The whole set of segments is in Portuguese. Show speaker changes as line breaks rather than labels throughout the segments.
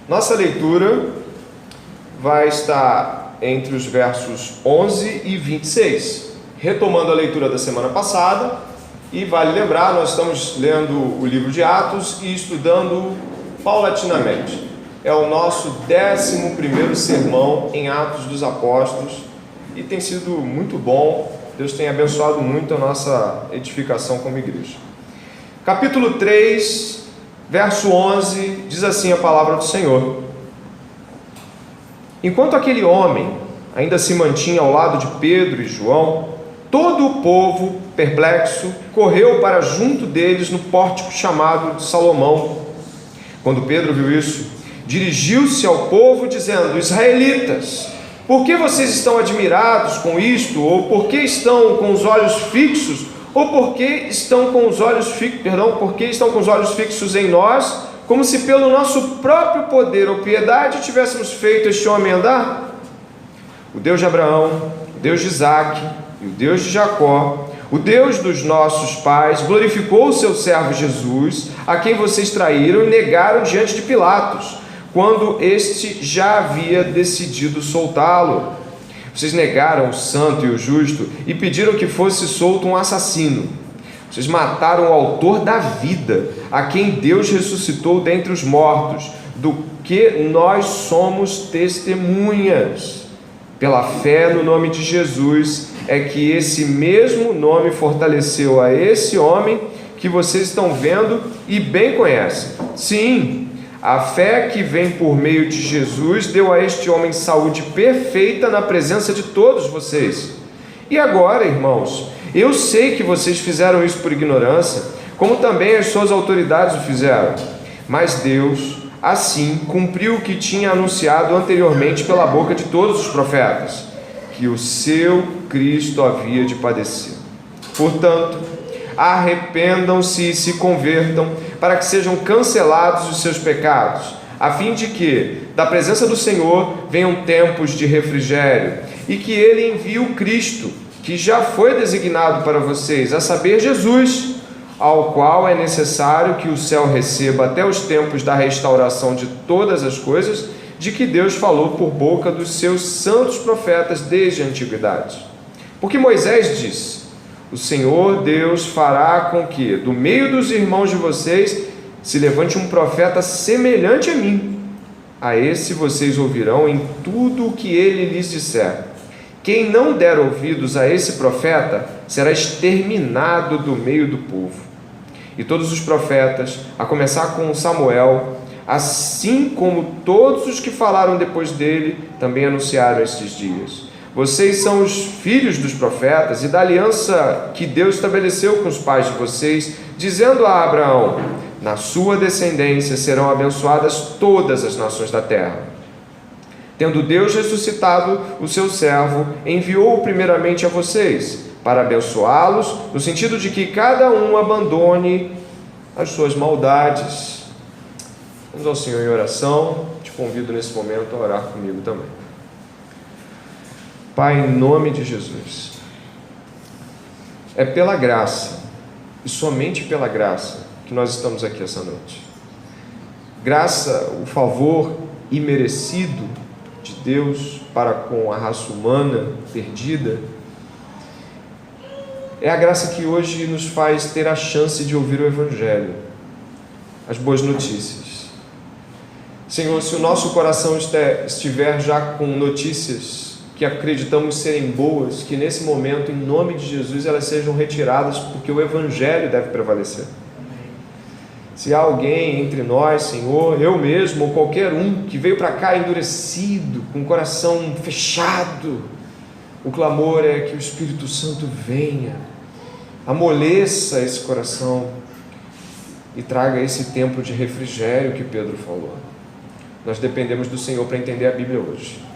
Nossa leitura vai estar entre os versos 11 e 26, retomando a leitura da semana passada. E vale lembrar, nós estamos lendo o livro de Atos e estudando paulatinamente. É o nosso 11º sermão em Atos dos Apóstolos e tem sido muito bom. Deus tem abençoado muito a nossa edificação como igreja. Capítulo 3, verso 11, diz assim a palavra do Senhor: Enquanto aquele homem ainda se mantinha ao lado de Pedro e João, todo o povo, perplexo, correu para junto deles no pórtico chamado de Salomão. Quando Pedro viu isso, dirigiu-se ao povo dizendo: Israelitas, por que vocês estão admirados com isto? Ou por que estão com os olhos fixos? Ou por que estão com os olhos fixos em nós, como se pelo nosso próprio poder ou piedade tivéssemos feito este homem andar? O Deus de Abraão, o Deus de Isaque e o Deus de Jacó, o Deus dos nossos pais, glorificou o seu servo Jesus, a quem vocês traíram e negaram diante de Pilatos, quando este já havia decidido soltá-lo. Vocês negaram o santo e o justo e pediram que fosse solto um assassino. Vocês mataram o autor da vida, a quem Deus ressuscitou dentre os mortos, do que nós somos testemunhas. Pela fé no nome de Jesus é que esse mesmo nome fortaleceu a esse homem que vocês estão vendo e bem conhecem. Sim, a fé que vem por meio de Jesus deu a este homem saúde perfeita na presença de todos vocês. E agora, irmãos, eu sei que vocês fizeram isso por ignorância, como também as suas autoridades o fizeram. Mas Deus, assim, cumpriu o que tinha anunciado anteriormente pela boca de todos os profetas, que o seu Cristo havia de padecer. Portanto, arrependam-se e se convertam, para que sejam cancelados os seus pecados, a fim de que, da presença do Senhor, venham tempos de refrigério, e que Ele envie o Cristo, que já foi designado para vocês, a saber, Jesus, ao qual é necessário que o céu receba até os tempos da restauração de todas as coisas, de que Deus falou por boca dos seus santos profetas desde a antiguidade. Porque Moisés disse: o Senhor Deus fará com que, do meio dos irmãos de vocês, se levante um profeta semelhante a mim. A esse vocês ouvirão em tudo o que ele lhes disser. Quem não der ouvidos a esse profeta será exterminado do meio do povo. E todos os profetas, a começar com Samuel, assim como todos os que falaram depois dele, também anunciaram estes dias. Vocês são os filhos dos profetas e da aliança que Deus estabeleceu com os pais de vocês, dizendo a Abraão: na sua descendência serão abençoadas todas as nações da terra. Tendo Deus ressuscitado o seu servo, enviou-o primeiramente a vocês, para abençoá-los, no sentido de que cada um abandone as suas maldades. Vamos ao Senhor em oração. Te convido nesse momento a orar comigo também. Pai, em nome de Jesus, é pela graça, e somente pela graça, que nós estamos aqui essa noite. Graça, o favor imerecido de Deus para com a raça humana perdida, é a graça que hoje nos faz ter a chance de ouvir o Evangelho, as boas notícias. Senhor, se o nosso coração estiver já com notícias que acreditamos serem boas, que nesse momento, em nome de Jesus, elas sejam retiradas, porque o Evangelho deve prevalecer. Se há alguém entre nós, Senhor, eu mesmo ou qualquer um que veio para cá endurecido, com o coração fechado, o clamor é que o Espírito Santo venha, amoleça esse coração e traga esse tempo de refrigério que Pedro falou. Nós dependemos do Senhor para entender a Bíblia hoje.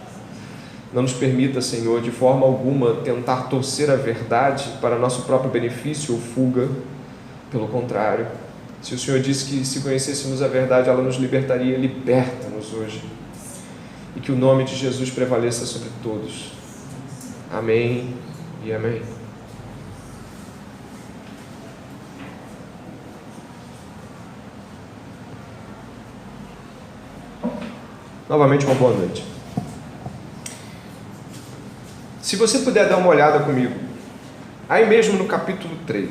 Não nos permita, Senhor, de forma alguma tentar torcer a verdade para nosso próprio benefício ou fuga. Pelo contrário, se o Senhor disse que se conhecêssemos a verdade, ela nos libertaria, liberta-nos hoje. E que o nome de Jesus prevaleça sobre todos. Amém e amém. Novamente, uma boa noite. Se você puder dar uma olhada comigo, aí mesmo no capítulo 3,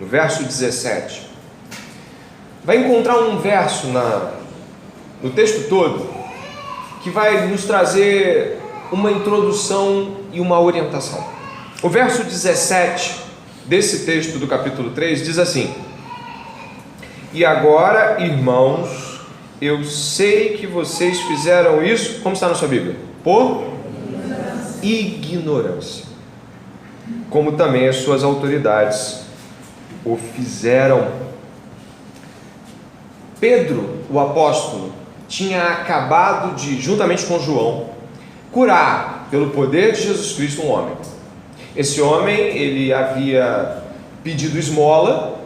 no verso 17, vai encontrar um verso no texto todo que vai nos trazer uma introdução e uma orientação. O verso 17 desse texto do capítulo 3 diz assim: E agora, irmãos, eu sei que vocês fizeram isso, como está na sua Bíblia? Por ignorância, como também as suas autoridades o fizeram. Pedro, o apóstolo, tinha acabado de, juntamente com João, curar, pelo poder de Jesus Cristo, um homem. Esse homem, ele havia pedido esmola,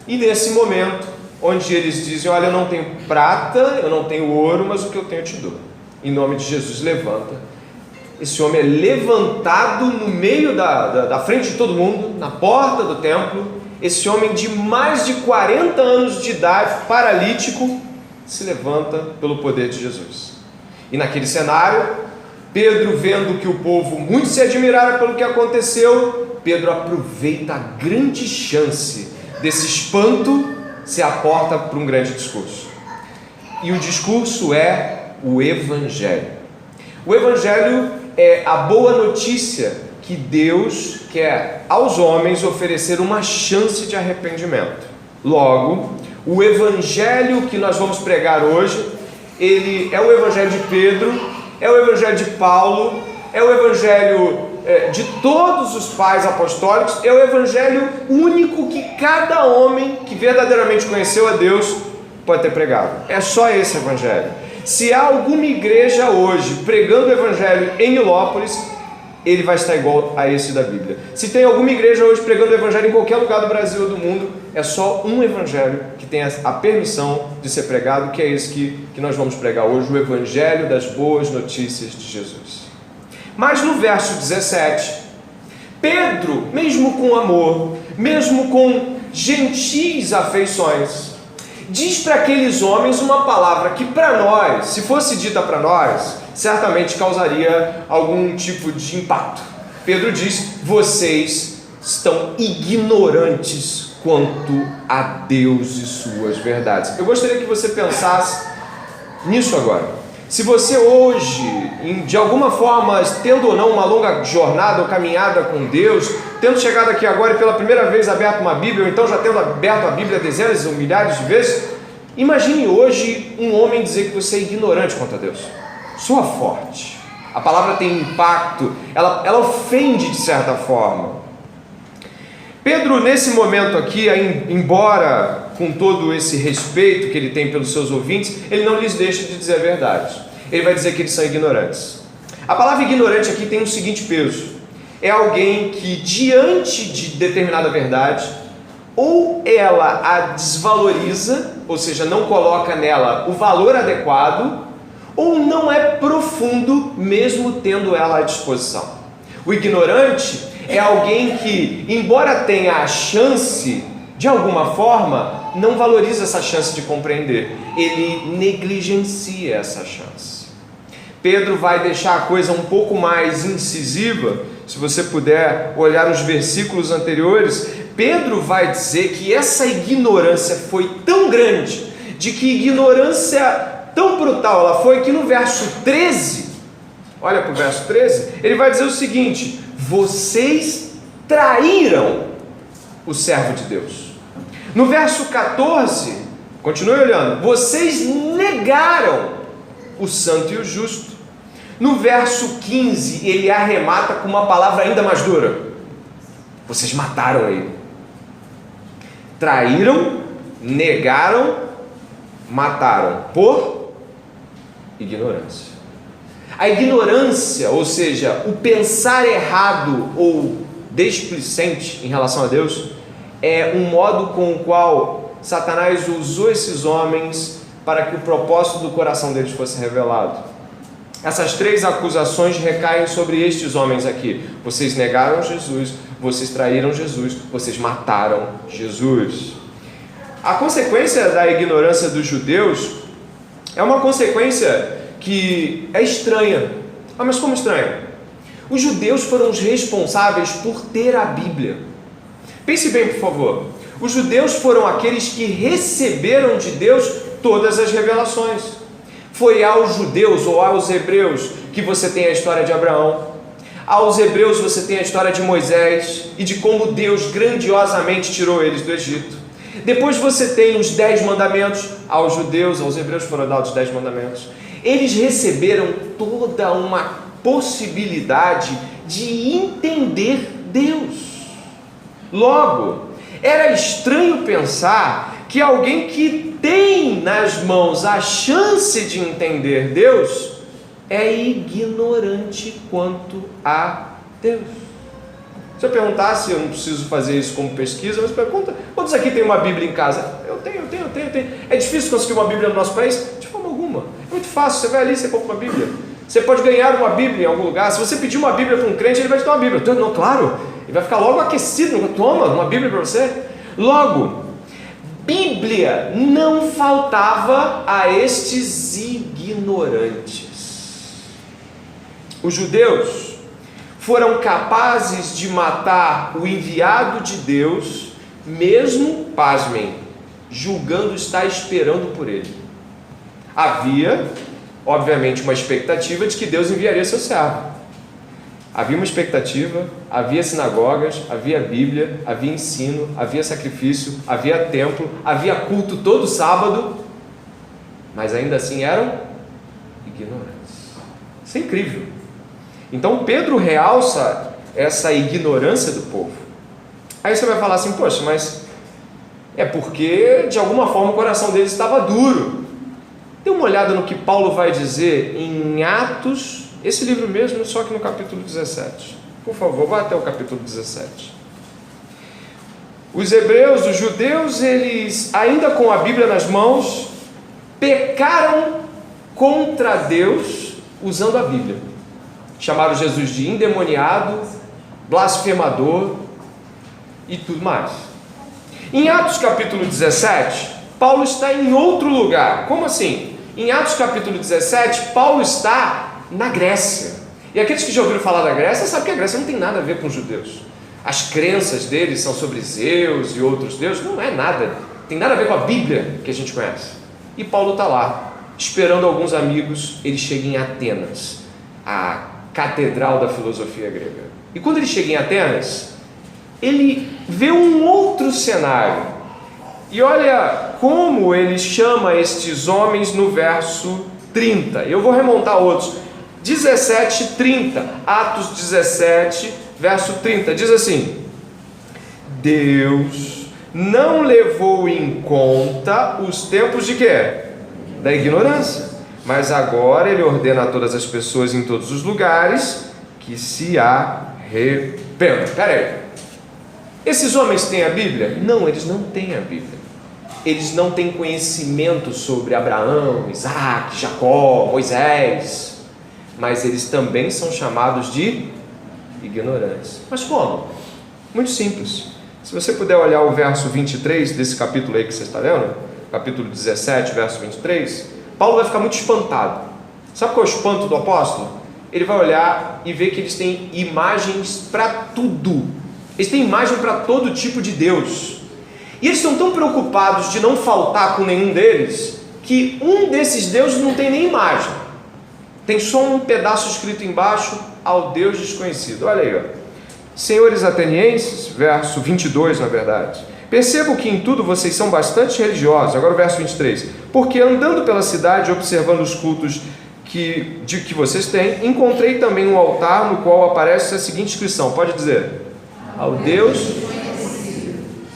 e nesse momento, onde eles dizem: olha, eu não tenho prata, eu não tenho ouro, mas o que eu tenho eu te dou. Em nome de Jesus, levanta. Esse homem é levantado no meio da frente de todo mundo, na porta do templo. Esse homem de mais de 40 anos de idade, paralítico, se levanta pelo poder de Jesus. E naquele cenário, Pedro, vendo que o povo muito se admirara pelo que aconteceu, Pedro aproveita a grande chance desse espanto, se aporta para um grande discurso. E o discurso é o Evangelho. O Evangelho é a boa notícia que Deus quer aos homens oferecer uma chance de arrependimento. Logo, o Evangelho que nós vamos pregar hoje, ele é o Evangelho de Pedro, é o Evangelho de Paulo, é o Evangelho de todos os pais apostólicos, é o Evangelho único que cada homem que verdadeiramente conheceu a Deus pode ter pregado. É só esse Evangelho. Se há alguma igreja hoje pregando o Evangelho em Nilópolis, ele vai estar igual a esse da Bíblia. Se tem alguma igreja hoje pregando o Evangelho em qualquer lugar do Brasil ou do mundo, é só um Evangelho que tem a permissão de ser pregado, que é esse que nós vamos pregar hoje, o Evangelho das boas notícias de Jesus. Mas no verso 17, Pedro, mesmo com amor, mesmo com gentis afeições, diz para aqueles homens uma palavra que para nós, se fosse dita para nós, certamente causaria algum tipo de impacto. Pedro diz: vocês estão ignorantes quanto a Deus e suas verdades. Eu gostaria que você pensasse nisso agora. Se você hoje, de alguma forma, tendo ou não uma longa jornada ou caminhada com Deus, tendo chegado aqui agora e pela primeira vez aberto uma Bíblia, ou então já tendo aberto a Bíblia dezenas ou milhares de vezes, imagine hoje um homem dizer que você é ignorante quanto a Deus. Soa forte. A palavra tem impacto, ela ofende de certa forma. Pedro, nesse momento aqui, embora com todo esse respeito que ele tem pelos seus ouvintes, ele não lhes deixa de dizer a verdade. Ele vai dizer que eles são ignorantes. A palavra ignorante aqui tem o seguinte peso: é alguém que, diante de determinada verdade, ou ela a desvaloriza, ou seja, não coloca nela o valor adequado, ou não é profundo, mesmo tendo ela à disposição. O ignorante é alguém que, embora tenha a chance, de alguma forma, não valoriza essa chance de compreender. Ele negligencia essa chance. Pedro vai deixar a coisa um pouco mais incisiva. Se você puder olhar os versículos anteriores, Pedro vai dizer que essa ignorância foi tão grande, de que ignorância tão brutal ela foi, que no verso 13, olha para o verso 13, ele vai dizer o seguinte: vocês traíram o servo de Deus. No verso 14, continue olhando, vocês negaram o santo e o justo. No verso 15, ele arremata com uma palavra ainda mais dura: vocês mataram ele. Traíram, negaram, mataram por ignorância. A ignorância, ou seja, o pensar errado ou desplicente em relação a Deus, é um modo com o qual Satanás usou esses homens para que o propósito do coração deles fosse revelado. Essas três acusações recaem sobre estes homens aqui: vocês negaram Jesus, vocês traíram Jesus, vocês mataram Jesus. A consequência da ignorância dos judeus é uma consequência que é estranha. Ah, mas como estranha? Os judeus foram os responsáveis por ter a Bíblia. Pense bem, por favor. Os judeus foram aqueles que receberam de Deus todas as revelações. Foi aos judeus ou aos hebreus que você tem a história de Abraão. Aos hebreus você tem a história de Moisés e de como Deus grandiosamente tirou eles do Egito. Depois você tem os 10 mandamentos. Aos judeus, aos hebreus foram dados os 10 mandamentos. Eles receberam toda uma possibilidade de entender Deus. Logo, era estranho pensar que alguém que tem nas mãos a chance de entender Deus é ignorante quanto a Deus. Se eu perguntasse, eu não preciso fazer isso como pesquisa, mas pergunta, quantos aqui tem uma Bíblia em casa? Eu tenho. É difícil conseguir uma Bíblia no nosso país? De forma alguma. É muito fácil, você vai ali, você compra uma Bíblia. Você pode ganhar uma Bíblia em algum lugar. Se você pedir uma Bíblia para um crente, ele vai te dar uma Bíblia. Não, claro, ele vai ficar logo aquecido. Toma uma Bíblia para você. Logo, Bíblia não faltava a estes ignorantes. Os judeus foram capazes de matar o enviado de Deus, mesmo, pasmem, julgando estar esperando por ele. Havia, obviamente, uma expectativa de que Deus enviaria seu servo. Havia uma expectativa, havia sinagogas, havia Bíblia, havia ensino, havia sacrifício, havia templo, havia culto todo sábado, mas ainda assim eram ignorantes. Isso é incrível. Então Pedro realça essa ignorância do povo. Aí você vai falar assim, poxa, mas é porque de alguma forma o coração deles estava duro. Dê uma olhada no que Paulo vai dizer em Atos, esse livro mesmo, só que no capítulo 17. Por favor, vá até o capítulo 17. Os hebreus, os judeus, eles, ainda com a Bíblia nas mãos, pecaram contra Deus usando a Bíblia. Chamaram Jesus de endemoniado, blasfemador e tudo mais. Em Atos capítulo 17, Paulo está em outro lugar. Como assim? Em Atos capítulo 17, Paulo está na Grécia. E aqueles que já ouviram falar da Grécia, sabem que a Grécia não tem nada a ver com os judeus. As crenças deles são sobre Zeus e outros deuses. Não é nada. Tem nada a ver com a Bíblia que a gente conhece. E Paulo está lá, esperando alguns amigos. Ele chega em Atenas, a catedral da filosofia grega. E quando ele chega em Atenas, ele vê um outro cenário. E olha como ele chama estes homens no verso 30. Eu vou remontar outros. 17, 30. Atos 17, verso 30. Diz assim: Deus não levou em conta os tempos de quê? Da ignorância. Mas agora ele ordena a todas as pessoas em todos os lugares que se arrependam. Espera aí. Esses homens têm a Bíblia? Não, eles não têm a Bíblia. Eles não têm conhecimento sobre Abraão, Isaac, Jacó, Moisés. Mas eles também são chamados de ignorantes. Mas como? Muito simples. Se você puder olhar o verso 23 desse capítulo aí que você está lendo, capítulo 17, verso 23, Paulo vai ficar muito espantado. Sabe qual é o espanto do apóstolo? Ele vai olhar e ver que eles têm imagens para tudo. Eles têm imagem para todo tipo de Deus. E eles estão tão preocupados de não faltar com nenhum deles, que um desses deuses não tem nem imagem. Tem só um pedaço escrito embaixo: ao Deus desconhecido. Olha aí, ó. Senhores atenienses, verso 22 na verdade, percebo que em tudo vocês são bastante religiosos. Agora o verso 23. Porque andando pela cidade, observando os cultos que vocês têm, encontrei também um altar no qual aparece a seguinte inscrição. Pode dizer: ao Deus,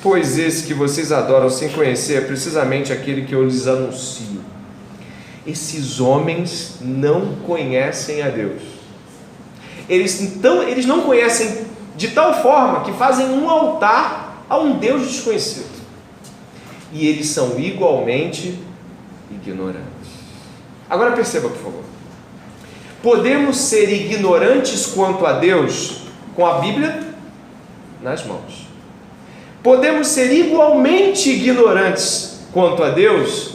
pois esse que vocês adoram sem conhecer é precisamente aquele que eu lhes anuncio. Esses homens não conhecem a Deus. Eles não conhecem de tal forma que fazem um altar a um Deus desconhecido. E eles são igualmente ignorantes. Agora perceba, por favor. Podemos ser ignorantes quanto a Deus com a Bíblia nas mãos. Podemos ser igualmente ignorantes quanto a Deus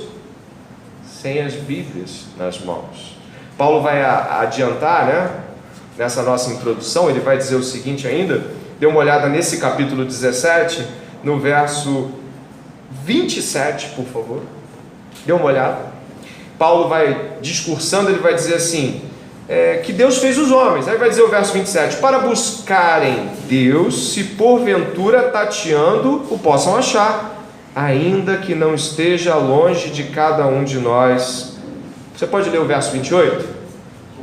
sem as Bíblias nas mãos. Paulo vai adiantar, né? Nessa nossa introdução, ele vai dizer o seguinte ainda. Dê uma olhada nesse capítulo 17, no verso 27, por favor. Dê uma olhada. Paulo vai discursando, ele vai dizer assim, que Deus fez os homens. Aí vai dizer o verso 27, para buscarem Deus, se porventura tateando o possam achar, ainda que não esteja longe de cada um de nós. Você pode ler o verso 28?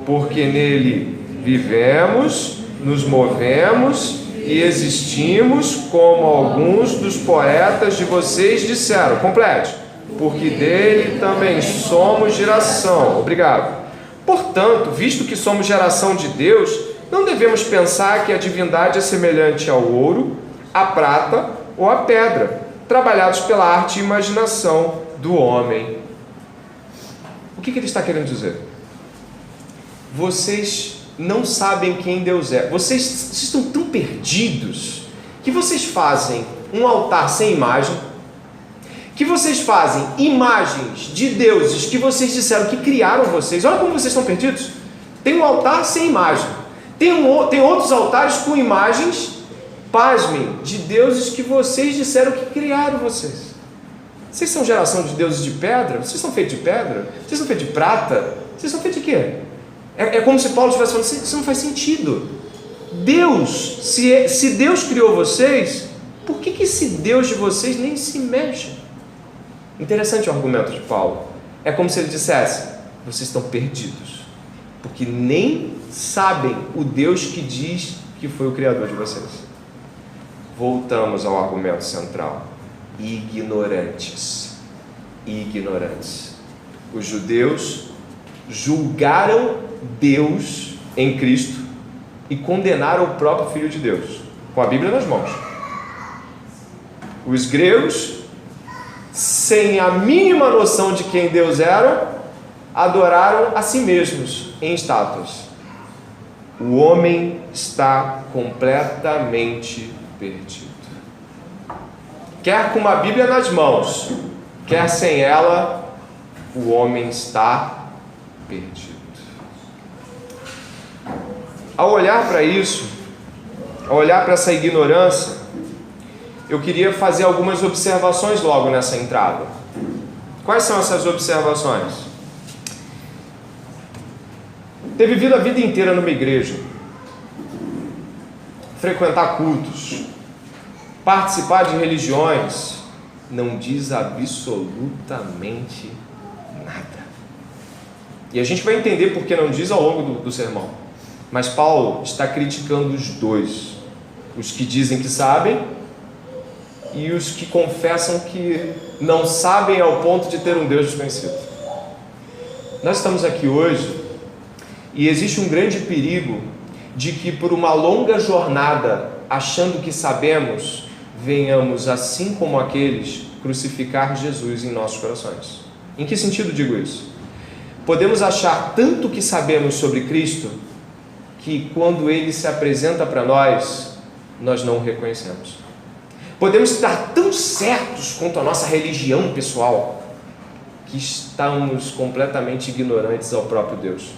Porque nele vivemos, nos movemos e existimos, como alguns dos poetas de vocês disseram. Complete. Porque dele também somos geração. Obrigado. Portanto, visto que somos geração de Deus, não devemos pensar que a divindade é semelhante ao ouro, à prata ou à pedra, trabalhados pela arte e imaginação do homem. O que ele está querendo dizer? Vocês não sabem quem Deus é. Vocês estão tão perdidos que vocês fazem um altar sem imagem, que vocês fazem imagens de deuses que vocês disseram que criaram vocês. Olha como vocês estão perdidos. Tem um altar sem imagem. Tem outros altares com imagens, pasmem, de deuses que vocês disseram que criaram vocês. Vocês são geração de deuses de pedra? Vocês são feitos de pedra? Vocês são feitos de prata? Vocês são feitos de quê? É como se Paulo estivesse falando, isso não faz sentido. Deus, se Deus criou vocês, por que esse Deus de vocês nem se mexe? Interessante o argumento de Paulo. É como se ele dissesse, vocês estão perdidos, porque nem sabem o Deus que diz que foi o Criador de vocês. Voltamos ao argumento central. Ignorantes. Os judeus julgaram Deus em Cristo e condenaram o próprio Filho de Deus, com a Bíblia nas mãos. Os gregos, sem a mínima noção de quem Deus era, adoraram a si mesmos em estátuas. O homem está completamente perdido. Quer com uma Bíblia nas mãos, quer sem ela, o homem está perdido. Ao olhar para isso, ao olhar para essa ignorância, eu queria fazer algumas observações logo nessa entrada. Quais são essas observações? Ter vivido a vida inteira numa igreja, frequentar cultos, participar de religiões, não diz absolutamente nada. E a gente vai entender por que não diz ao longo do sermão. Mas Paulo está criticando os dois, os que dizem que sabem e os que confessam que não sabem ao ponto de ter um Deus desconhecido. Nós estamos aqui hoje e existe um grande perigo de que por uma longa jornada, achando que sabemos, venhamos, assim como aqueles, crucificar Jesus em nossos corações. Em que sentido digo isso? Podemos achar tanto que sabemos sobre Cristo, que quando Ele se apresenta para nós, nós não o reconhecemos. Podemos estar tão certos quanto a nossa religião pessoal, que estamos completamente ignorantes ao próprio Deus.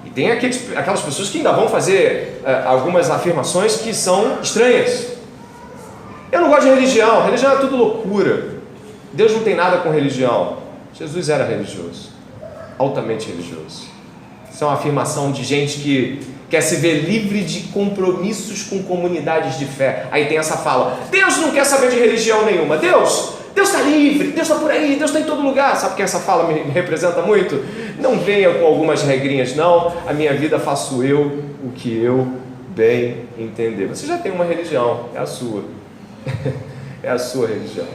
E tem aquelas pessoas que ainda vão fazer algumas afirmações que são estranhas. Eu não gosto de religião é tudo loucura. Deus não tem nada com religião. Jesus era religioso, altamente religioso. Isso é uma afirmação de gente que quer se ver livre de compromissos com comunidades de fé. Aí tem essa fala, Deus não quer saber de religião nenhuma. Deus está livre, Deus está por aí, Deus está em todo lugar. Sabe que essa fala me representa muito? Não venha com algumas regrinhas, não. A minha vida faço eu o que eu bem entender. Você já tem uma religião, é a sua. É a sua religião.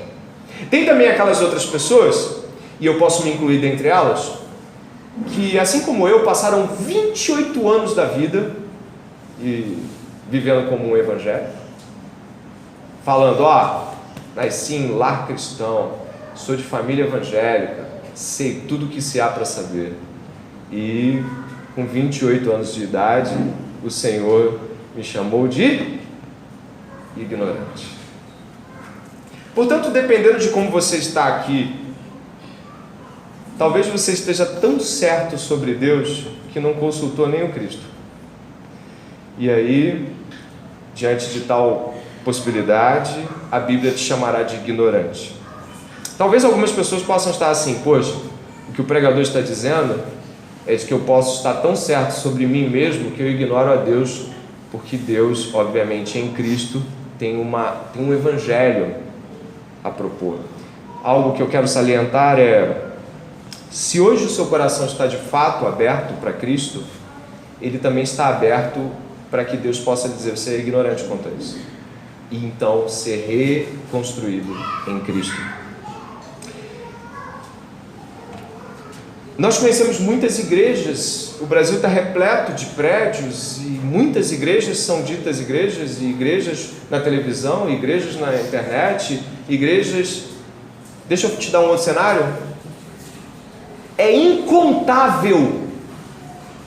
Tem também aquelas outras pessoas, e eu posso me incluir dentre elas, que assim como eu, passaram 28 anos da vida e vivendo como um evangélico, falando, nasci em lar cristão, sou de família evangélica, sei tudo o que se há para saber. E com 28 anos de idade, o Senhor me chamou de ignorante. Portanto, dependendo de como você está aqui, Talvez você esteja tão certo sobre Deus que não consultou nem o Cristo. E aí, diante de tal possibilidade, a Bíblia te chamará de ignorante. Talvez algumas pessoas possam estar assim: poxa, o que o pregador está dizendo é de que eu posso estar tão certo sobre mim mesmo que eu ignoro a Deus, porque Deus, obviamente, em Cristo tem um evangelho a propor. Algo que eu quero salientar é: se hoje o seu coração está de fato aberto para Cristo, ele também está aberto para que Deus possa dizer: você é ignorante quanto a isso, e então ser reconstruído em Cristo. Nós conhecemos muitas igrejas, o Brasil está repleto de prédios, e muitas igrejas são ditas igrejas, e igrejas na televisão, igrejas na internet, igrejas... Deixa eu te dar um outro cenário. É incontável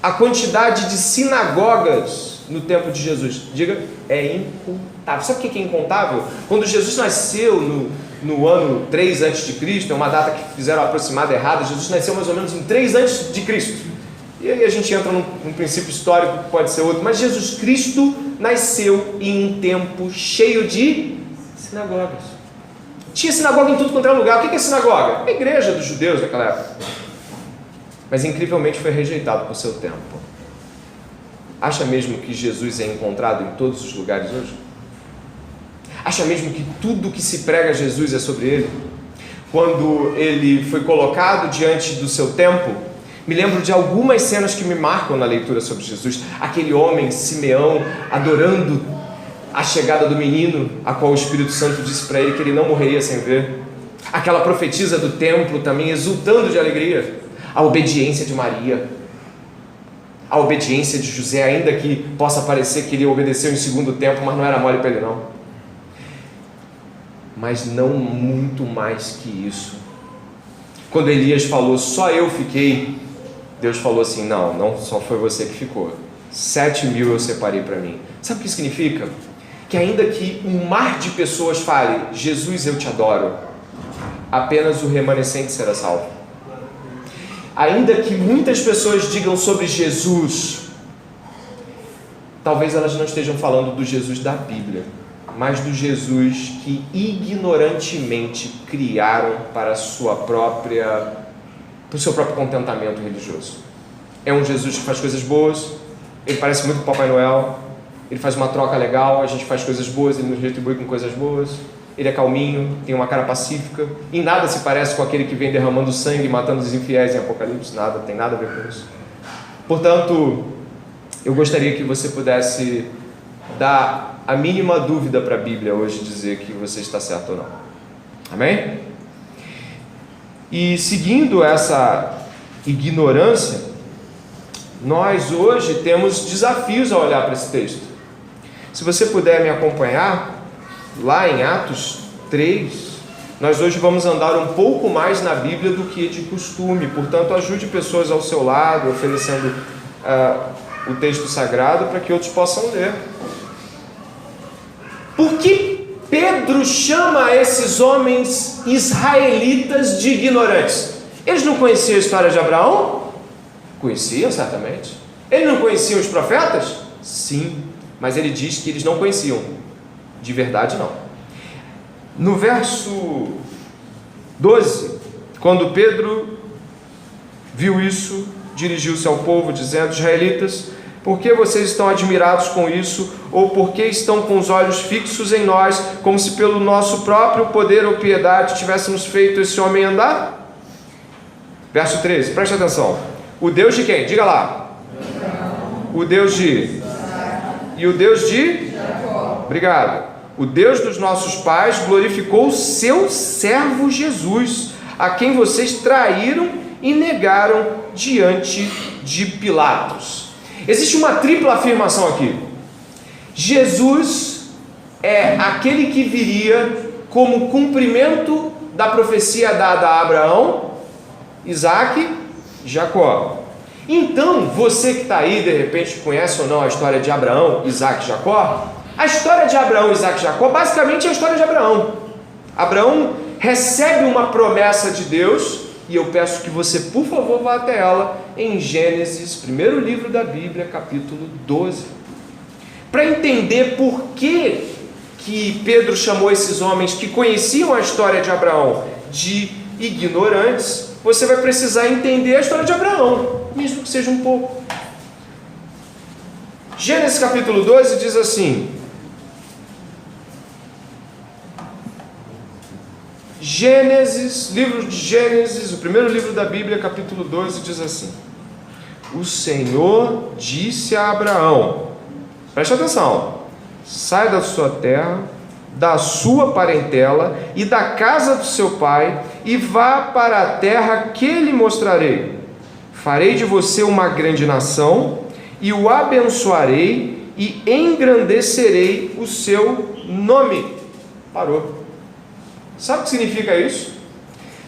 a quantidade de sinagogas no tempo de Jesus. Diga, é incontável. Sabe o que é incontável? Quando Jesus nasceu no ano 3 a.C., é uma data que fizeram aproximada errada, Jesus nasceu mais ou menos em 3 a.C. E aí a gente entra num princípio histórico que pode ser outro, mas Jesus Cristo nasceu em um tempo cheio de sinagogas. Tinha sinagoga em tudo quanto era lugar. O que é sinagoga? A igreja dos judeus naquela época. Mas incrivelmente foi rejeitado por seu tempo. Acha mesmo que Jesus é encontrado em todos os lugares hoje? Acha mesmo que tudo que se prega a Jesus é sobre ele? Quando ele foi colocado diante do seu tempo, me lembro de algumas cenas que me marcam na leitura sobre Jesus. Aquele homem, Simeão, adorando a chegada do menino, a qual o Espírito Santo disse para ele que ele não morreria sem ver. Aquela profetisa do templo também exultando de alegria. A obediência de Maria, a obediência de José, ainda que possa parecer que ele obedeceu em segundo tempo, mas não era mole para ele não. Mas não muito mais que isso. Quando Elias falou: só eu fiquei, Deus falou assim: não só foi você que ficou, 7.000 eu separei para mim. Sabe o que significa? Que ainda que um mar de pessoas fale: Jesus, eu te adoro, apenas o remanescente será salvo. Ainda que muitas pessoas digam sobre Jesus, talvez elas não estejam falando do Jesus da Bíblia, mas do Jesus que ignorantemente criaram para o seu próprio contentamento religioso. É um Jesus que faz coisas boas, ele parece muito com o Papai Noel, ele faz uma troca legal, a gente faz coisas boas, ele nos retribui com coisas boas. Ele é calminho, tem uma cara pacífica, em nada se parece com aquele que vem derramando sangue e matando os infiéis em Apocalipse, nada, tem nada a ver com isso. Portanto, eu gostaria que você pudesse dar a mínima dúvida para a Bíblia hoje, dizer que você está certo ou não. Amém? E seguindo essa ignorância, nós hoje temos desafios ao olhar para esse texto. Se você puder me acompanhar, lá em Atos 3, nós hoje vamos andar um pouco mais na Bíblia do que de costume. Portanto, ajude pessoas ao seu lado, oferecendo o texto sagrado para que outros possam ler. Por que Pedro chama esses homens israelitas de ignorantes? Eles não conheciam a história de Abraão? Conheciam, certamente. Eles não conheciam os profetas? Sim, mas ele diz que eles não conheciam. De verdade, não. No verso 12, quando Pedro viu isso, dirigiu-se ao povo, dizendo: israelitas, por que vocês estão admirados com isso? Ou por que estão com os olhos fixos em nós, como se pelo nosso próprio poder ou piedade tivéssemos feito esse homem andar? Verso 13, preste atenção. O Deus de quem? Diga lá. O Deus de... E o Deus de... Obrigado. O Deus dos nossos pais glorificou o seu servo Jesus, a quem vocês traíram e negaram diante de Pilatos. Existe uma tripla afirmação aqui. Jesus é aquele que viria como cumprimento da profecia dada a Abraão, Isaac e Jacó. Então, você que está aí, de repente conhece ou não a história de Abraão, Isaac e Jacó. A história de Abraão, Isaac e Jacó basicamente é a história de Abraão. Abraão recebe uma promessa de Deus e eu peço que você, por favor, vá até ela em Gênesis, primeiro livro da Bíblia, capítulo 12, para entender por que Pedro chamou esses homens que conheciam a história de Abraão de ignorantes. Você vai precisar entender a história de Abraão, mesmo que seja um pouco. Gênesis capítulo 12 diz assim: livro de Gênesis, o primeiro livro da Bíblia, capítulo 12, diz assim: o Senhor disse a Abraão, preste atenção, sai da sua terra, da sua parentela e da casa do seu pai, e vá para a terra que lhe mostrarei. Farei de você uma grande nação, e o abençoarei, e engrandecerei o seu nome. Parou. Sabe o que significa isso?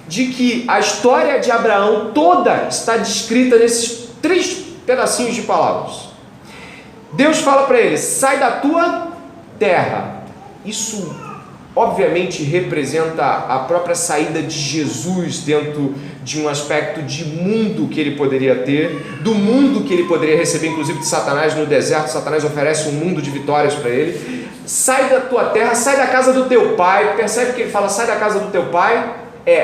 De que a história de Abraão toda está descrita nesses 3 pedacinhos de palavras. Deus fala para ele: sai da tua terra. Isso obviamente representa a própria saída de Jesus dentro de um aspecto de mundo que ele poderia ter, do mundo que ele poderia receber, inclusive de Satanás no deserto. Satanás oferece um mundo de vitórias para ele. Sai da tua terra, sai da casa do teu pai. Percebe que ele fala sai da casa do teu pai?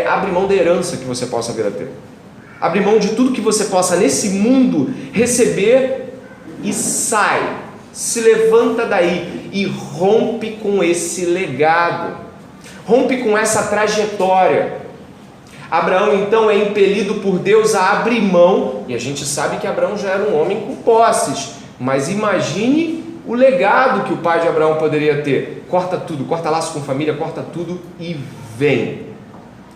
Abre mão da herança que você possa vir a ter, abre mão de tudo que você possa nesse mundo receber, e sai, se levanta daí e rompe com esse legado, rompe com essa trajetória. Abraão então é impelido por Deus a abrir mão, e a gente sabe que Abraão já era um homem com posses, mas imagine o legado que o pai de Abraão poderia ter. Corta tudo, corta laço com família, corta tudo e vem.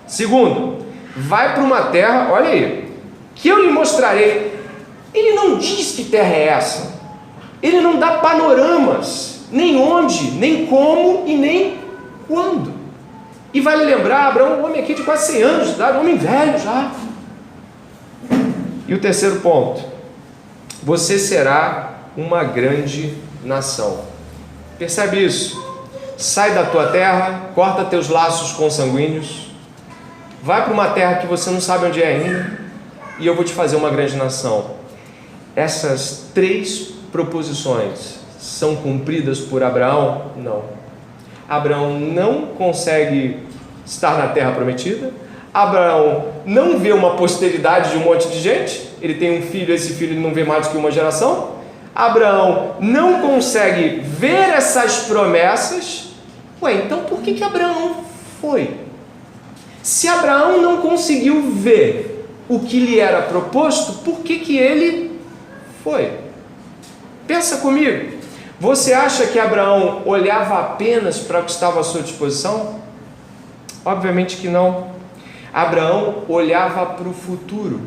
Segundo, vai para uma terra, olha aí, que eu lhe mostrarei. Ele não diz que terra é essa, ele não dá panoramas, nem onde, nem como e nem quando. E vale lembrar, Abraão, um homem aqui de quase 100 anos de idade, um homem velho já. E o terceiro ponto: você será uma grande nação. Percebe isso? Sai da tua terra, corta teus laços consanguíneos, vai para uma terra que você não sabe onde é ainda, e eu vou te fazer uma grande nação. Essas 3 proposições são cumpridas por Abraão? Não. Abraão não consegue estar na terra prometida. Abraão não vê uma posteridade de um monte de gente. Ele tem um filho, esse filho ele não vê mais do que uma geração. Abraão não consegue ver essas promessas. Então por que Abraão foi? Se Abraão não conseguiu ver o que lhe era proposto, por que ele foi? Pensa comigo. Você acha que Abraão olhava apenas para o que estava à sua disposição? Obviamente que não. Abraão olhava para o futuro.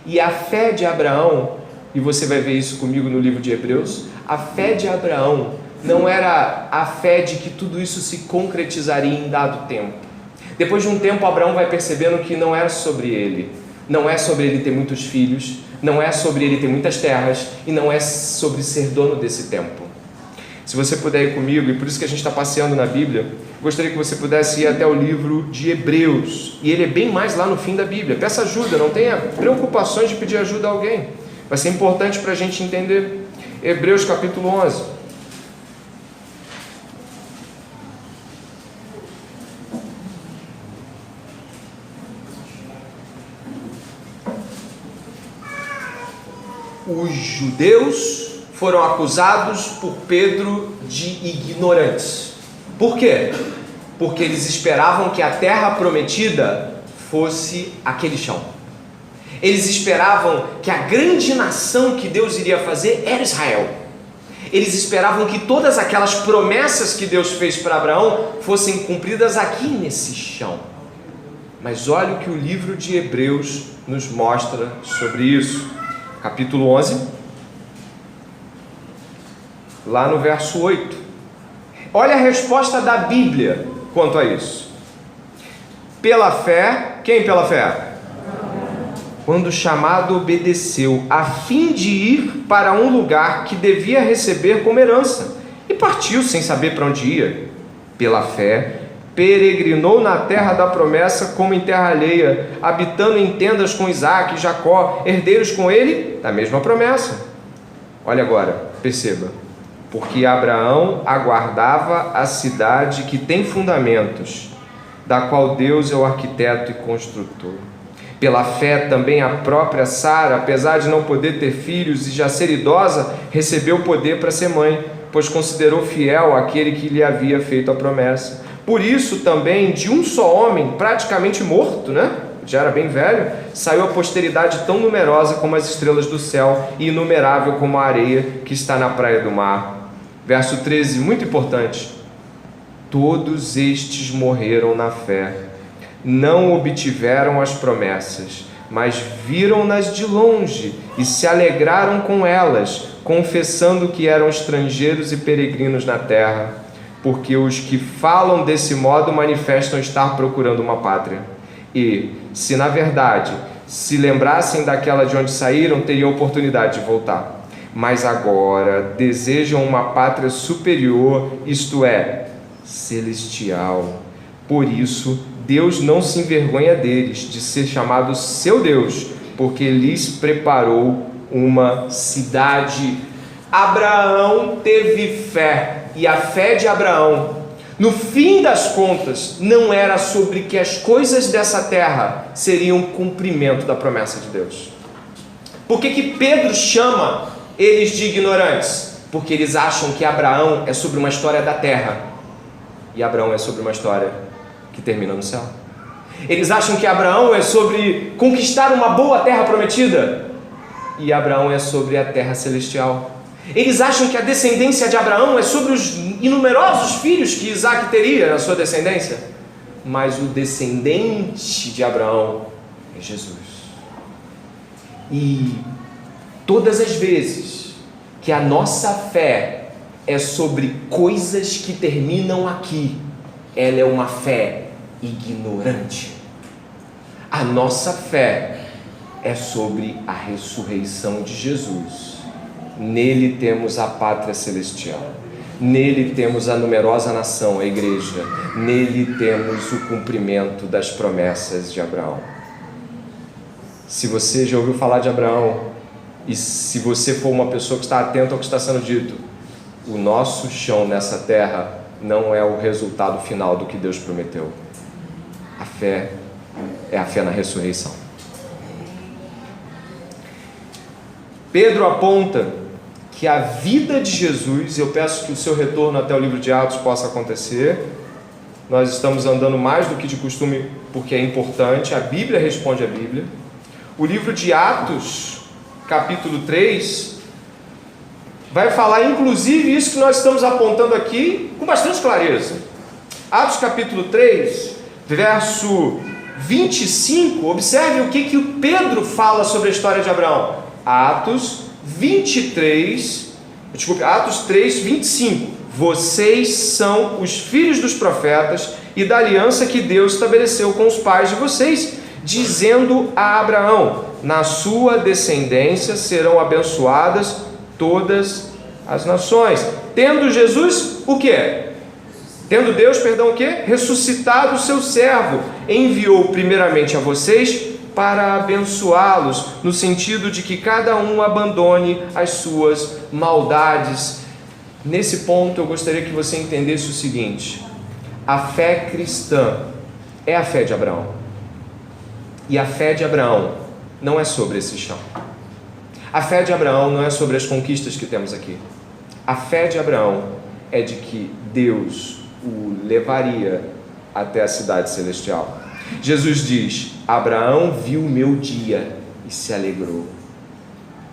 E a fé de Abraão, e você vai ver isso comigo no livro de Hebreus, a fé de Abraão não era a fé de que tudo isso se concretizaria em dado tempo. Depois de um tempo, Abraão vai percebendo que não era sobre ele. Não é sobre ele ter muitos filhos, não é sobre ele ter muitas terras, e não é sobre ser dono desse tempo. Se você puder ir comigo, e por isso que a gente está passeando na Bíblia, gostaria que você pudesse ir até o livro de Hebreus, e ele é bem mais lá no fim da Bíblia. Peça ajuda, não tenha preocupações de pedir ajuda a alguém, vai ser importante para a gente entender. Hebreus capítulo 11. Os judeus foram acusados por Pedro de ignorantes. Por quê? Porque eles esperavam que a terra prometida fosse aquele chão. Eles esperavam que a grande nação que Deus iria fazer era Israel. Eles esperavam que todas aquelas promessas que Deus fez para Abraão fossem cumpridas aqui nesse chão. Mas olha o que o livro de Hebreus nos mostra sobre isso. Capítulo 11, lá no verso 8. Olha a resposta da Bíblia quanto a isso. Pela fé, quem pela fé? Quando chamado obedeceu, a fim de ir para um lugar que devia receber como herança, e partiu sem saber para onde ia. Pela fé, peregrinou na terra da promessa como em terra alheia, habitando em tendas com Isaque e Jacó, herdeiros com ele da mesma promessa. Olha agora, perceba. Porque Abraão aguardava a cidade que tem fundamentos, da qual Deus é o arquiteto e construtor. Pela fé também a própria Sara, apesar de não poder ter filhos e já ser idosa, recebeu poder para ser mãe, pois considerou fiel aquele que lhe havia feito a promessa. Por isso também, de um só homem, praticamente morto, já era bem velho, saiu a posteridade tão numerosa como as estrelas do céu e inumerável como a areia que está na praia do mar. Verso 13, muito importante. Todos estes morreram na fé, não obtiveram as promessas, mas viram-nas de longe e se alegraram com elas, confessando que eram estrangeiros e peregrinos na terra, porque os que falam desse modo manifestam estar procurando uma pátria. E, se na verdade se lembrassem daquela de onde saíram, teriam oportunidade de voltar. Mas agora desejam uma pátria superior, isto é, celestial. Por isso, Deus não se envergonha deles, de ser chamado seu Deus, porque lhes preparou uma cidade. Abraão teve fé, e a fé de Abraão, no fim das contas, não era sobre que as coisas dessa terra seriam cumprimento da promessa de Deus. Por que Pedro chama eles de ignorantes? Porque eles acham que Abraão é sobre uma história da terra, e Abraão é sobre uma história que termina no céu. Eles acham que Abraão é sobre conquistar uma boa terra prometida, e Abraão é sobre a terra celestial. Eles acham que a descendência de Abraão é sobre os inumerosos filhos que Isaque teria na sua descendência, mas o descendente de Abraão é Jesus. E todas as vezes que a nossa fé é sobre coisas que terminam aqui, ela é uma fé ignorante. A nossa fé é sobre a ressurreição de Jesus. Nele temos a pátria celestial. Nele temos a numerosa nação, a igreja. Nele temos o cumprimento das promessas de Abraão. Se você já ouviu falar de Abraão, e se você for uma pessoa que está atenta ao que está sendo dito, o nosso chão nessa terra não é o resultado final do que Deus prometeu. A fé é a fé na ressurreição. Pedro aponta que a vida de Jesus, eu peço que o seu retorno até o livro de Atos possa acontecer. Nós estamos andando mais do que de costume, porque é importante, a Bíblia responde à Bíblia. O livro de Atos, capítulo 3, vai falar inclusive isso que nós estamos apontando aqui com bastante clareza. Atos capítulo 3, verso 25, observe o que o Pedro fala sobre a história de Abraão. Atos 3, 25. Vocês são os filhos dos profetas e da aliança que Deus estabeleceu com os pais de vocês, dizendo a Abraão: na sua descendência serão abençoadas todas as nações. Tendo Jesus, o quê? Tendo Deus, o quê? Ressuscitado o seu servo, enviou primeiramente a vocês para abençoá-los, no sentido de que cada um abandone as suas maldades. Nesse ponto eu gostaria que você entendesse o seguinte: a fé cristã é a fé de Abraão, e a fé de Abraão não é sobre esse chão. A fé de Abraão não é sobre as conquistas que temos aqui. A fé de Abraão é de que Deus o levaria até a cidade celestial. Jesus diz: Abraão viu o meu dia e se alegrou.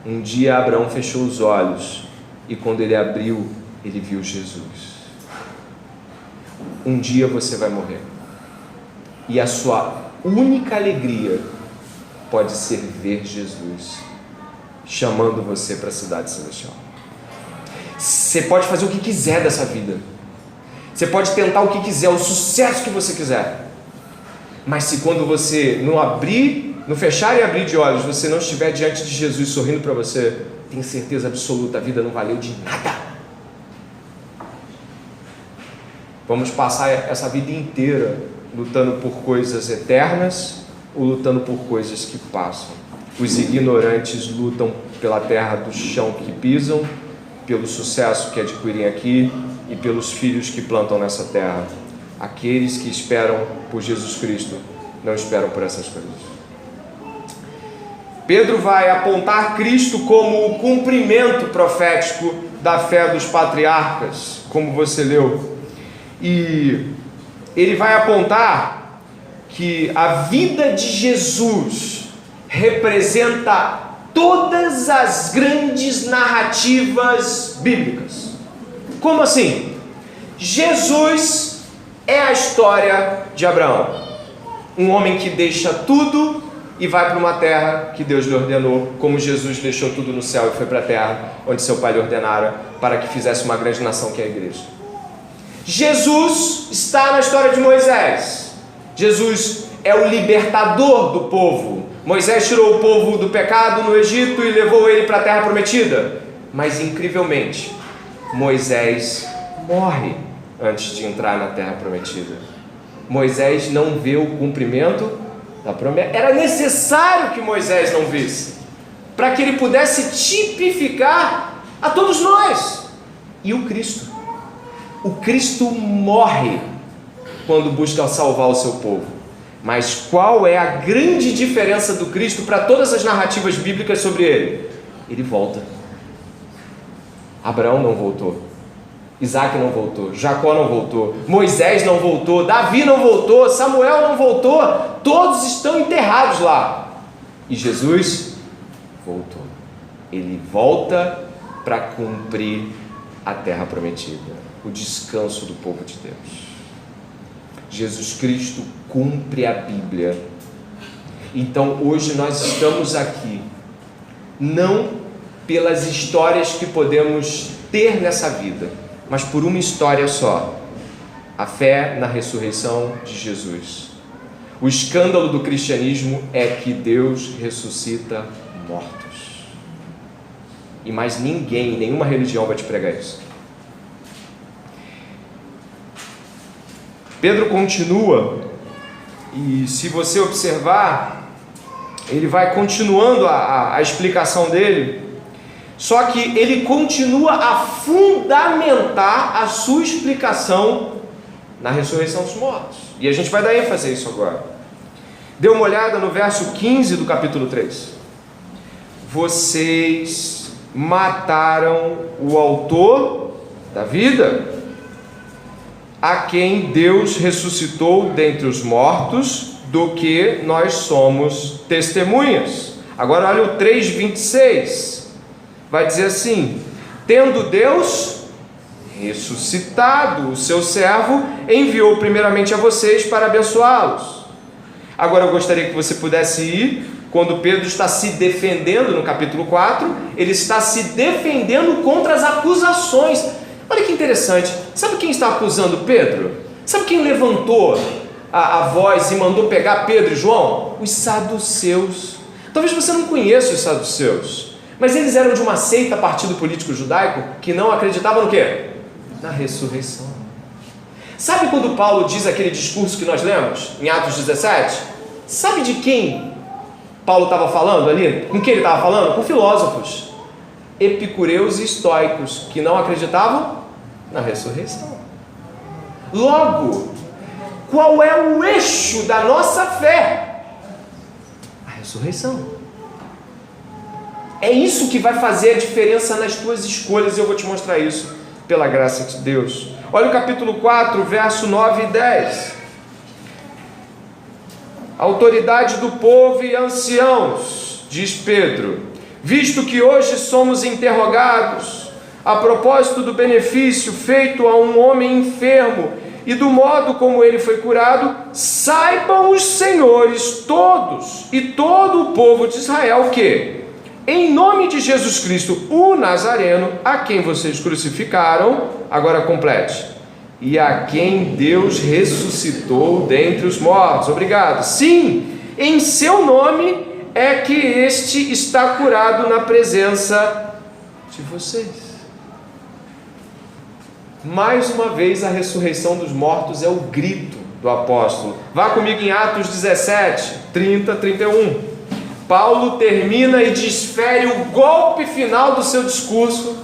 Um dia Abraão fechou os olhos e quando ele abriu, ele viu Jesus. Um dia você vai morrer e a sua única alegria pode ser ver Jesus chamando você para a cidade celestial. Você pode fazer o que quiser dessa vida, você pode tentar o que quiser, o sucesso que você quiser, mas se quando você no fechar e abrir de olhos, você não estiver diante de Jesus sorrindo para você, tenha certeza absoluta, a vida não valeu de nada. Vamos passar essa vida inteira lutando por coisas eternas ou lutando por coisas que passam. Os ignorantes lutam pela terra do chão que pisam, pelo sucesso que adquirem aqui e pelos filhos que plantam nessa terra. Aqueles que esperam por Jesus Cristo não esperam por essas coisas. Pedro vai apontar Cristo como o cumprimento profético da fé dos patriarcas, como você leu. E ele vai apontar que a vida de Jesus representa todas as grandes narrativas bíblicas. Como assim? Jesus é a história de Abraão, um homem que deixa tudo e vai para uma terra que Deus lhe ordenou, como Jesus deixou tudo no céu e foi para a terra onde seu pai lhe ordenara para que fizesse uma grande nação que é a igreja. Jesus está na história de Moisés. Jesus é o libertador do povo. Moisés tirou o povo do pecado no Egito e levou ele para a terra prometida. Mas incrivelmente, Moisés morre antes de entrar na terra prometida. Moisés não vê o cumprimento da promessa. Era necessário que Moisés não visse, para que ele pudesse tipificar a todos nós. E o Cristo? O Cristo morre quando busca salvar o seu povo. Mas qual é a grande diferença do Cristo para todas as narrativas bíblicas sobre ele? Ele volta. Abraão não voltou, Isaac não voltou, Jacó não voltou, Moisés não voltou, Davi não voltou, Samuel não voltou, todos estão enterrados lá. E Jesus voltou. Ele volta para cumprir a terra prometida, o descanso do povo de Deus. Jesus Cristo cumpre a Bíblia. Então hoje nós estamos aqui não pelas histórias que podemos ter nessa vida, mas por uma história só: a fé na ressurreição de Jesus. O escândalo do cristianismo é que Deus ressuscita mortos, e mais ninguém, nenhuma religião vai te pregar isso. Pedro continua, e se você observar, ele vai continuando a explicação dele, só que ele continua a fundamentar a sua explicação na ressurreição dos mortos. E a gente vai dar ênfase a isso agora. Dê uma olhada no verso 15 do capítulo 3. Vocês mataram o autor da vida, a quem Deus ressuscitou dentre os mortos, do que nós somos testemunhas. Agora olha o 3:26. Vai dizer assim: tendo Deus ressuscitado o seu servo, enviou primeiramente a vocês para abençoá-los. Agora eu gostaria que você pudesse ir, quando Pedro está se defendendo no capítulo 4, ele está se defendendo contra as acusações. Olha que interessante, sabe quem está acusando Pedro? Sabe quem levantou a voz e mandou pegar Pedro e João? Os saduceus. Talvez você não conheça os saduceus, mas eles eram de uma seita, partido político judaico, que não acreditava no quê? Na ressurreição. Sabe quando Paulo diz aquele discurso que nós lemos em Atos 17? Sabe de quem Paulo estava falando ali? Com quem ele estava falando? Com filósofos epicureus e estoicos, que não acreditavam na ressurreição. Logo, qual é o eixo da nossa fé? A ressurreição. É isso que vai fazer a diferença nas tuas escolhas, e eu vou te mostrar isso pela graça de Deus. Olha o capítulo 4, verso 9 e 10. Autoridade do povo e anciãos, diz Pedro, visto que hoje somos interrogados a propósito do benefício feito a um homem enfermo e do modo como ele foi curado, saibam os senhores todos e todo o povo de Israel que, em nome de Jesus Cristo, o Nazareno, a quem vocês crucificaram, agora complete, e a quem Deus ressuscitou dentre os mortos. Obrigado. Sim, em seu nome é que este está curado na presença de vocês. Mais uma vez, a ressurreição dos mortos é o grito do apóstolo. Vá comigo em Atos 17, 30, 31. Paulo termina e desfere o golpe final do seu discurso,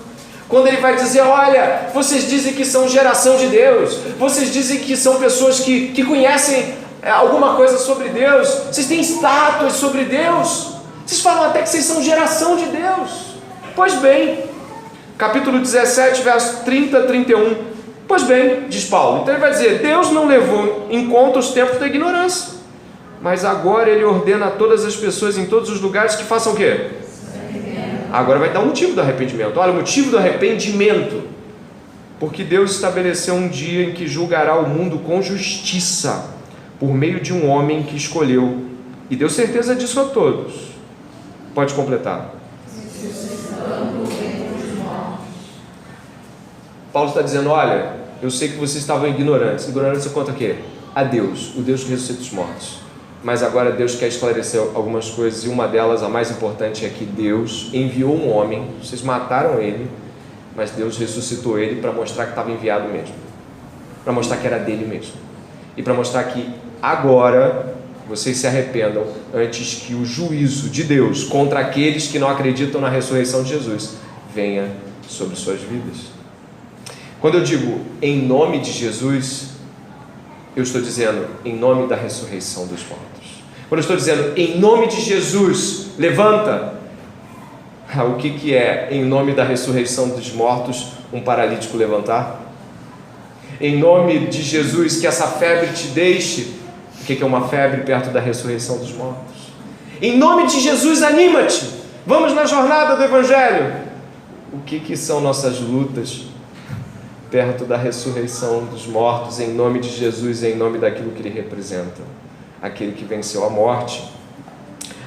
quando ele vai dizer: olha, vocês dizem que são geração de Deus, vocês dizem que são pessoas que conhecem alguma coisa sobre Deus, vocês têm estátuas sobre Deus, vocês falam até que vocês são geração de Deus. Pois bem, capítulo 17, verso 30 a 31. Pois bem, diz Paulo, então ele vai dizer: Deus não levou em conta os tempos da ignorância, mas agora Ele ordena a todas as pessoas em todos os lugares que façam o quê? Agora vai dar um motivo do arrependimento. Olha, o motivo do arrependimento: porque Deus estabeleceu um dia em que julgará o mundo com justiça, por meio de um homem que escolheu, e deu certeza disso a todos. Pode completar. Paulo está dizendo: olha, eu sei que vocês estavam ignorantes. Ignorância contra o quê? A Deus, o Deus que ressuscita os mortos. Mas agora Deus quer esclarecer algumas coisas, e uma delas, a mais importante, é que Deus enviou um homem. Vocês mataram ele, mas Deus ressuscitou ele para mostrar que estava enviado mesmo, para mostrar que era dele mesmo, e para mostrar que agora vocês se arrependam antes que o juízo de Deus contra aqueles que não acreditam na ressurreição de Jesus venha sobre suas vidas. Quando eu digo em nome de Jesus, eu estou dizendo em nome da ressurreição dos mortos. Quando eu estou dizendo em nome de Jesus, levanta, o que é em nome da ressurreição dos mortos um paralítico levantar? Em nome de Jesus, que essa febre te deixe. O que é uma febre perto da ressurreição dos mortos? Em nome de Jesus, anima-te, vamos na jornada do Evangelho. O que são nossas lutas perto da ressurreição dos mortos, em nome de Jesus, em nome daquilo que Ele representa, aquele que venceu a morte?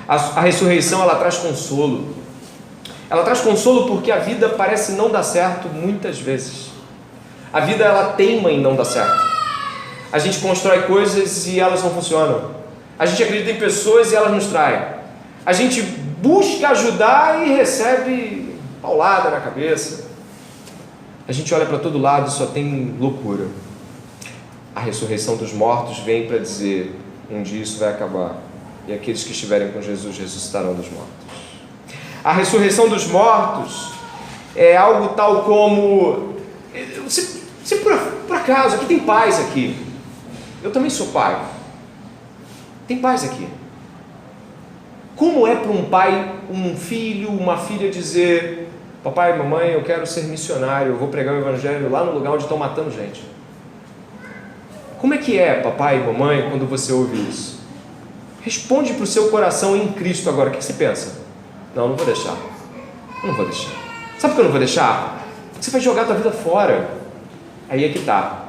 A ressurreição, ela traz consolo. Ela traz consolo porque a vida parece não dar certo muitas vezes. A vida, ela teima em não dar certo. A gente constrói coisas e elas não funcionam. A gente acredita em pessoas e elas nos traem. A gente busca ajudar e recebe paulada na cabeça. A gente olha para todo lado e só tem loucura. A ressurreição dos mortos vem para dizer: um dia isso vai acabar, e aqueles que estiverem com Jesus ressuscitarão dos mortos. A ressurreição dos mortos é algo tal como... Se por acaso, aqui tem pais aqui. Eu também sou pai. Tem pais aqui. Como é para um pai, um filho, uma filha dizer: papai, mamãe, eu quero ser missionário, eu vou pregar o Evangelho lá no lugar onde estão matando gente? Como é que é, papai e mamãe, quando você ouve isso? Responde para o seu coração em Cristo agora. O que você pensa? Não vou deixar. Não vou deixar. Sabe por que eu não vou deixar? Porque você vai jogar a tua vida fora. Aí é que está.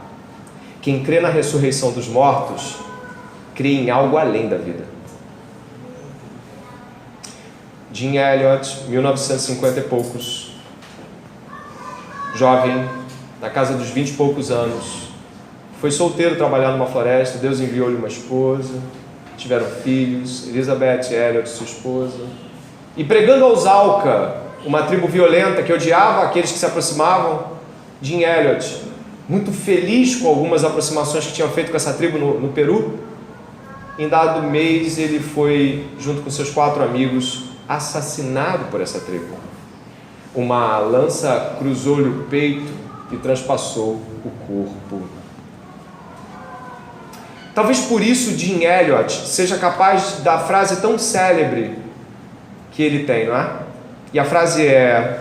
Quem crê na ressurreição dos mortos, crê em algo além da vida. Jim Elliot, 1950 e poucos, jovem, na casa dos 20 e poucos anos, foi solteiro trabalhar numa floresta. Deus enviou-lhe uma esposa, tiveram filhos, Elizabeth Elliot, sua esposa, e pregando aos Auca, uma tribo violenta que odiava aqueles que se aproximavam, Jim Elliot, muito feliz com algumas aproximações que tinham feito com essa tribo no Peru, em dado mês ele foi, junto com seus 4 amigos, assassinado por essa tribo. Uma lança cruzou-lhe o peito e transpassou o corpo. Talvez por isso Jim Elliot seja capaz da frase tão célebre que ele tem, não é? E a frase é: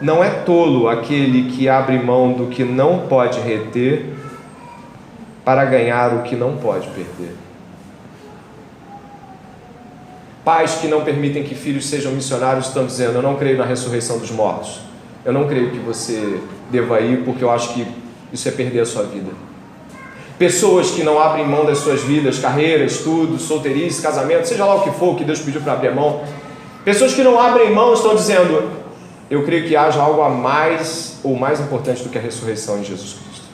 não é tolo aquele que abre mão do que não pode reter para ganhar o que não pode perder. Pais que não permitem que filhos sejam missionários estão dizendo: eu não creio na ressurreição dos mortos, eu não creio que você deva ir, porque eu acho que isso é perder a sua vida. Pessoas que não abrem mão das suas vidas, carreira, estudo, solteirice, casamento, seja lá o que for que Deus pediu para abrir a mão, pessoas que não abrem mão estão dizendo: eu creio que haja algo a mais ou mais importante do que a ressurreição em Jesus Cristo.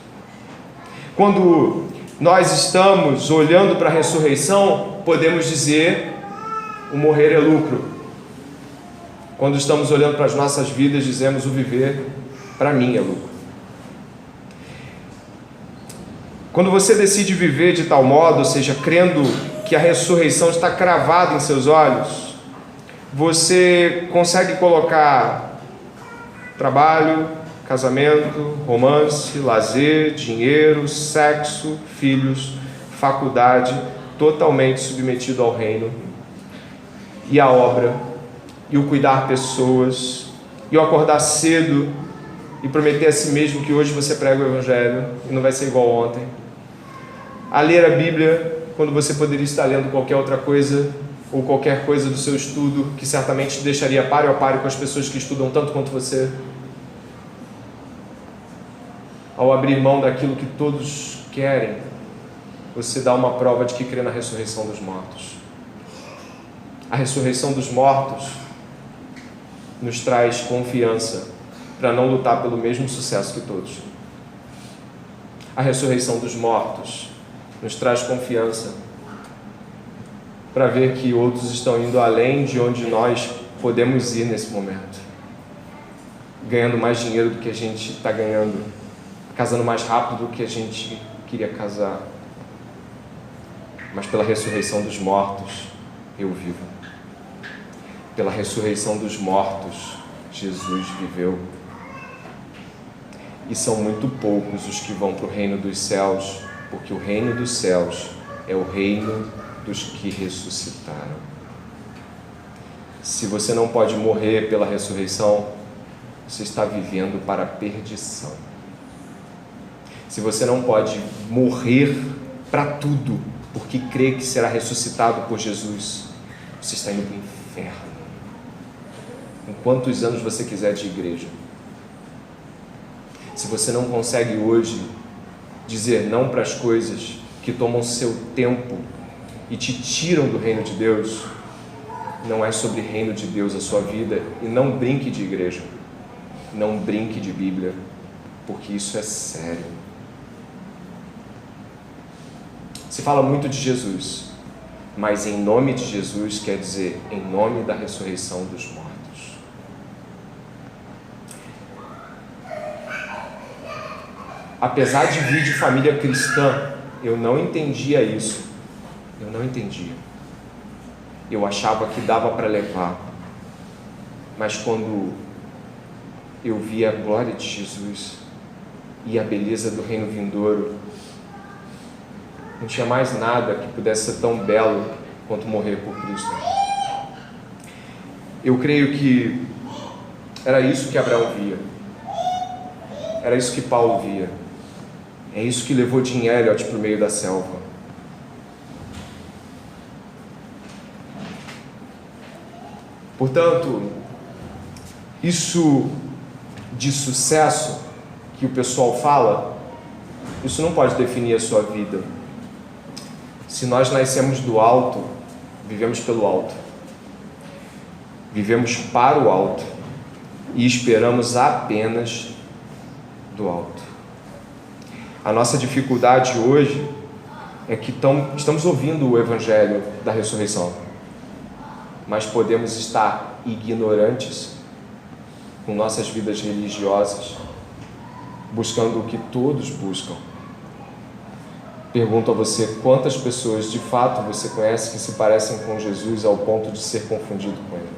Quando nós estamos olhando para a ressurreição, podemos dizer: o morrer é lucro. Quando estamos olhando para as nossas vidas, dizemos: o viver para mim é lucro. Quando você decide viver de tal modo, ou seja, crendo que a ressurreição está cravada em seus olhos, você consegue colocar trabalho, casamento, romance, lazer, dinheiro, sexo, filhos, faculdade, totalmente submetido ao reino, e a obra, e o cuidar pessoas, e o acordar cedo, e prometer a si mesmo que hoje você prega o Evangelho, e não vai ser igual ontem. A ler a Bíblia, quando você poderia estar lendo qualquer outra coisa, ou qualquer coisa do seu estudo, que certamente te deixaria páreo a páreo com as pessoas que estudam tanto quanto você. Ao abrir mão daquilo que todos querem, você dá uma prova de que crê na ressurreição dos mortos. A ressurreição dos mortos nos traz confiança para não lutar pelo mesmo sucesso que todos. A ressurreição dos mortos nos traz confiança para ver que outros estão indo além de onde nós podemos ir nesse momento, ganhando mais dinheiro do que a gente está ganhando, casando mais rápido do que a gente queria casar, mas pela ressurreição dos mortos eu vivo. Pela ressurreição dos mortos Jesus viveu. E são muito poucos os que vão para o reino dos céus, porque o reino dos céus é o reino dos que ressuscitaram. Se você não pode morrer pela ressurreição, você está vivendo para a perdição. Se você não pode morrer para tudo, porque crê que será ressuscitado por Jesus, você está indo para o inferno. Em quantos anos você quiser de igreja. Se você não consegue hoje dizer não para as coisas que tomam seu tempo e te tiram do reino de Deus, não é sobre reino de Deus a sua vida. E não brinque de igreja, não brinque de Bíblia, porque isso é sério. Se fala muito de Jesus, mas em nome de Jesus quer dizer em nome da ressurreição dos mortos. Apesar de vir de família cristã, eu não entendia isso. Eu não entendia. Eu achava que dava para levar. Mas quando eu vi a glória de Jesus e a beleza do reino vindouro, não tinha mais nada que pudesse ser tão belo quanto morrer por Cristo. Eu creio que era isso que Abraão via. Era isso que Paulo via. É isso que levou Jim Elliot para o meio da selva. Portanto, isso de sucesso que o pessoal fala, isso não pode definir a sua vida. Se nós nascemos do alto, vivemos pelo alto. Vivemos para o alto e esperamos apenas do alto. A nossa dificuldade hoje é que estamos ouvindo o Evangelho da ressurreição, mas podemos estar ignorantes com nossas vidas religiosas, buscando o que todos buscam. Pergunto a você, quantas pessoas de fato você conhece que se parecem com Jesus ao ponto de ser confundido com Ele?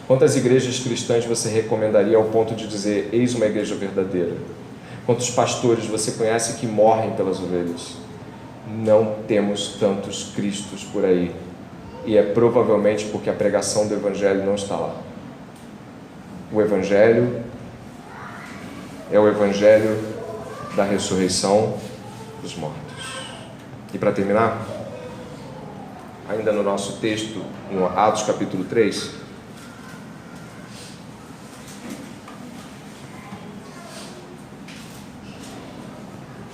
Quantas igrejas cristãs você recomendaria ao ponto de dizer, eis uma igreja verdadeira? Quantos pastores você conhece que morrem pelas ovelhas? Não temos tantos Cristos por aí. E é provavelmente porque a pregação do Evangelho não está lá. O Evangelho é o Evangelho da ressurreição dos mortos. E para terminar, ainda no nosso texto, no Atos capítulo 3,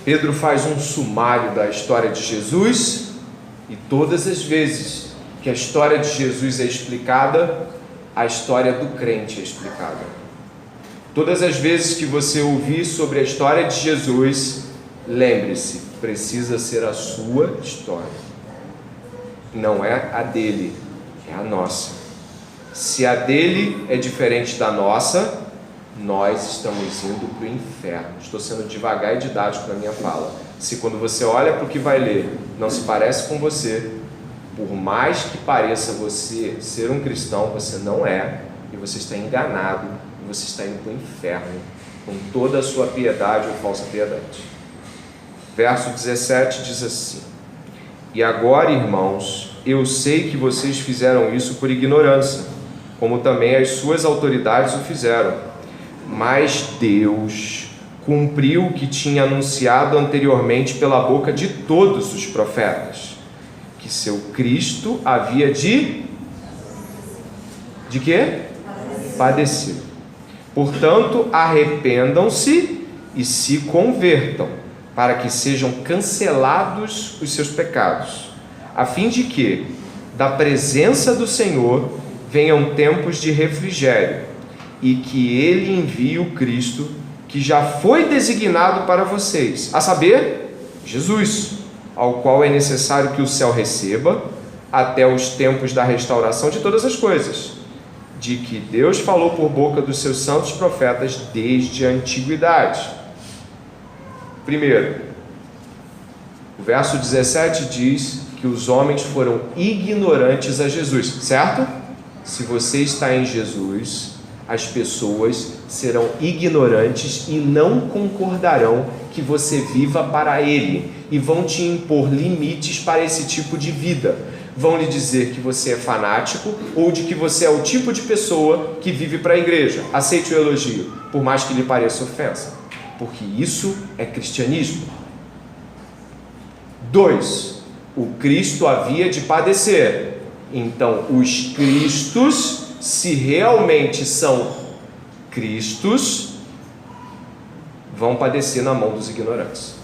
Pedro faz um sumário da história de Jesus, e todas as vezes que a história de Jesus é explicada, a história do crente é explicada. Todas as vezes que você ouvir sobre a história de Jesus, lembre-se, precisa ser a sua história. Não é a dele, é a nossa. Se a dele é diferente da nossa, nós estamos indo para o inferno. Estou sendo devagar e didático na minha fala. Se quando você olha para o que vai ler, não se parece com você, por mais que pareça você ser um cristão, você não é, e você está enganado, e você está indo para o inferno, com toda a sua piedade ou falsa piedade. Verso 17 diz assim: e agora, irmãos, eu sei que vocês fizeram isso por ignorância, como também as suas autoridades o fizeram, mas Deus cumpriu o que tinha anunciado anteriormente pela boca de todos os profetas, que seu Cristo havia de quê? Padecer. Portanto, arrependam-se e se convertam, para que sejam cancelados os seus pecados, a fim de que, da presença do Senhor, venham tempos de refrigério, e que Ele envie o Cristo, que já foi designado para vocês, a saber, Jesus, ao qual é necessário que o céu receba, até os tempos da restauração de todas as coisas, de que Deus falou por boca dos seus santos profetas desde a antiguidade. Primeiro, o verso 17 diz que os homens foram ignorantes a Jesus, certo? Se você está em Jesus, as pessoas serão ignorantes e não concordarão que você viva para Ele, e vão te impor limites para esse tipo de vida. Vão lhe dizer que você é fanático, ou de que você é o tipo de pessoa que vive para a igreja. Aceite o elogio, por mais que lhe pareça ofensa, porque isso é cristianismo. 2. O Cristo havia de padecer. Então, os cristos, se realmente são cristos, vão padecer na mão dos ignorantes.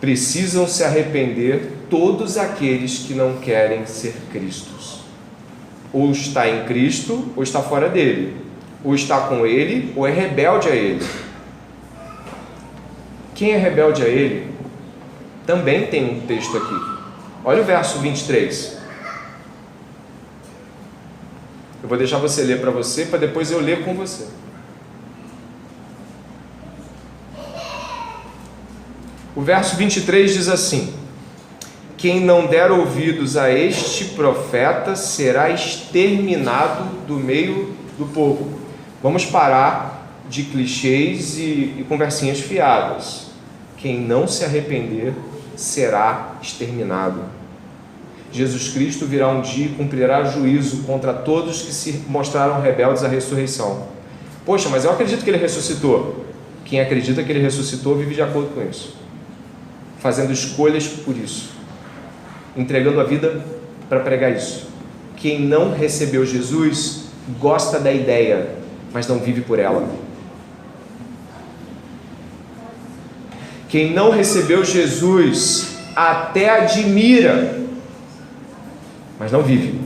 Precisam se arrepender todos aqueles que não querem ser cristos. Ou está em Cristo, ou está fora dele. Ou está com ele, ou é rebelde a ele. Quem é rebelde a ele, também tem um texto aqui. Olha o verso 23. Eu vou deixar você ler para você, para depois eu ler com você. O verso 23 diz assim: quem não der ouvidos a este profeta será exterminado do meio do povo. Vamos parar de clichês e conversinhas fiadas. Quem não se arrepender será exterminado. Jesus Cristo virá um dia e cumprirá juízo contra todos que se mostraram rebeldes à ressurreição. Poxa, mas eu acredito que ele ressuscitou. Quem acredita que ele ressuscitou vive de acordo com isso, fazendo escolhas por isso, entregando a vida para pregar isso. Quem não recebeu Jesus gosta da ideia, mas não vive por ela. Quem não recebeu Jesus até admira, mas não vive.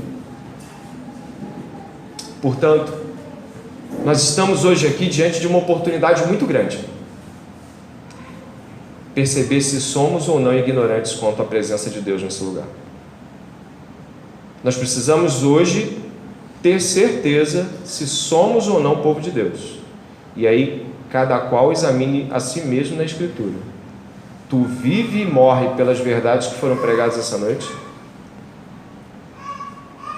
Portanto, nós estamos hoje aqui diante de uma oportunidade muito grande. Perceber se somos ou não ignorantes quanto à presença de Deus nesse lugar. Nós precisamos hoje ter certeza se somos ou não povo de Deus. E aí, cada qual examine a si mesmo na Escritura. Tu vive e morre pelas verdades que foram pregadas essa noite?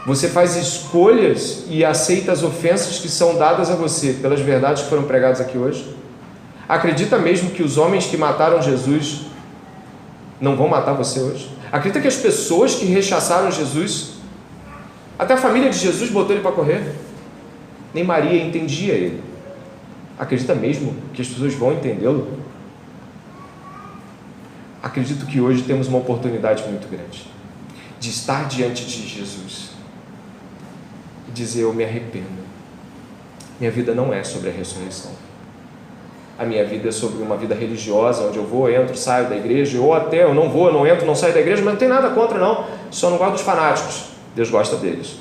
Você faz escolhas e aceita as ofensas que são dadas a você pelas verdades que foram pregadas aqui hoje? Acredita mesmo que os homens que mataram Jesus não vão matar você hoje? Acredita que as pessoas que rechaçaram Jesus, até a família de Jesus botou ele para correr? Nem Maria entendia ele. Acredita mesmo que as pessoas vão entendê-lo? Acredito que hoje temos uma oportunidade muito grande de estar diante de Jesus e dizer: eu me arrependo. Minha vida não é sobre a ressurreição. A minha vida é sobre uma vida religiosa, onde eu vou, entro, saio da igreja, ou até eu não vou, não entro, não saio da igreja, mas não tem nada contra não, só não gosto dos fanáticos. Deus gosta deles.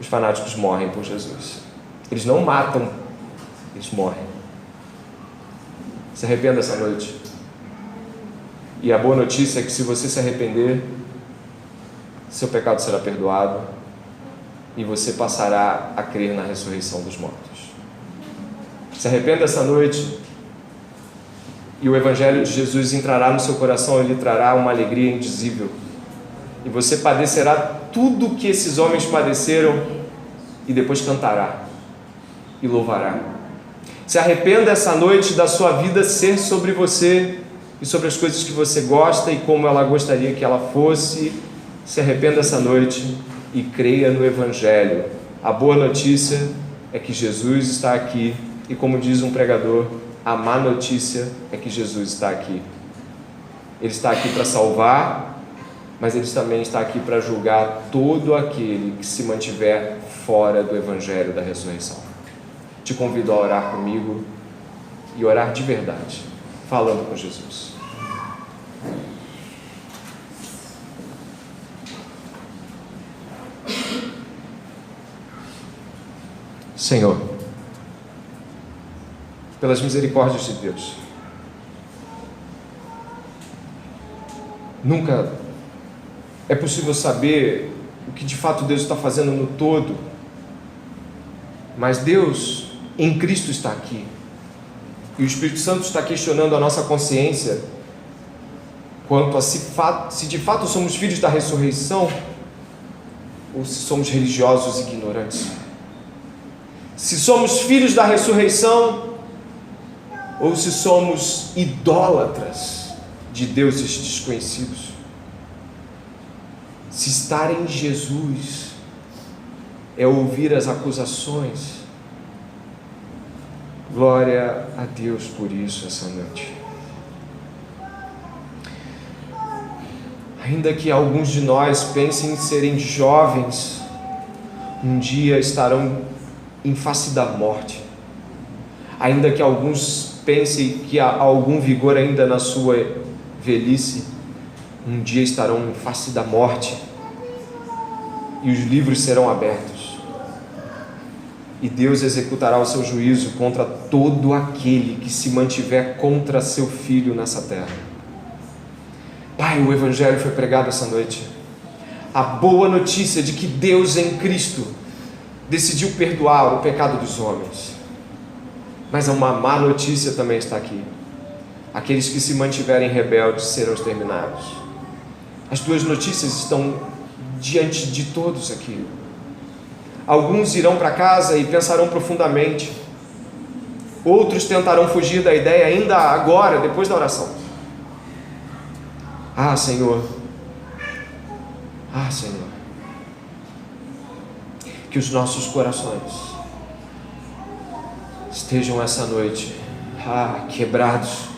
Os fanáticos morrem por Jesus. Eles não matam, eles morrem. Se arrependa essa noite. E a boa notícia é que se você se arrepender, seu pecado será perdoado e você passará a crer na ressurreição dos mortos. Se arrependa essa noite e o Evangelho de Jesus entrará no seu coração, ele trará uma alegria indizível. E você padecerá tudo o que esses homens padeceram e depois cantará e louvará. Se arrependa essa noite da sua vida ser sobre você e sobre as coisas que você gosta e como ela gostaria que ela fosse. Se arrependa essa noite e creia no Evangelho. A boa notícia é que Jesus está aqui e, como diz um pregador, a má notícia é que Jesus está aqui. Ele está aqui para salvar, mas ele também está aqui para julgar todo aquele que se mantiver fora do Evangelho da ressurreição. Te convido a orar comigo e orar de verdade, falando com Jesus. Senhor, pelas misericórdias de Deus, nunca é possível saber o que de fato Deus está fazendo no todo, mas Deus em Cristo está aqui, e o Espírito Santo está questionando a nossa consciência quanto a se de fato somos filhos da ressurreição ou se somos religiosos ignorantes. Se somos filhos da ressurreição ou se somos idólatras de deuses desconhecidos. Se estar em Jesus é ouvir as acusações, glória a Deus por isso essa noite. Ainda que alguns de nós pensem em serem jovens, um dia estarão em face da morte. Ainda que alguns pensem que há algum vigor ainda na sua velhice, um dia estarão em face da morte e os livros serão abertos e Deus executará o seu juízo contra todo aquele que se mantiver contra seu Filho nessa terra. Pai, o Evangelho foi pregado essa noite, a boa notícia de que Deus em Cristo decidiu perdoar o pecado dos homens. Mas uma má notícia também está aqui: aqueles que se mantiverem rebeldes serão exterminados. As duas notícias estão diante de todos aqui. Alguns irão para casa e pensarão profundamente, outros tentarão fugir da ideia ainda agora, depois da oração. Senhor, que os nossos corações estejam essa noite quebrados,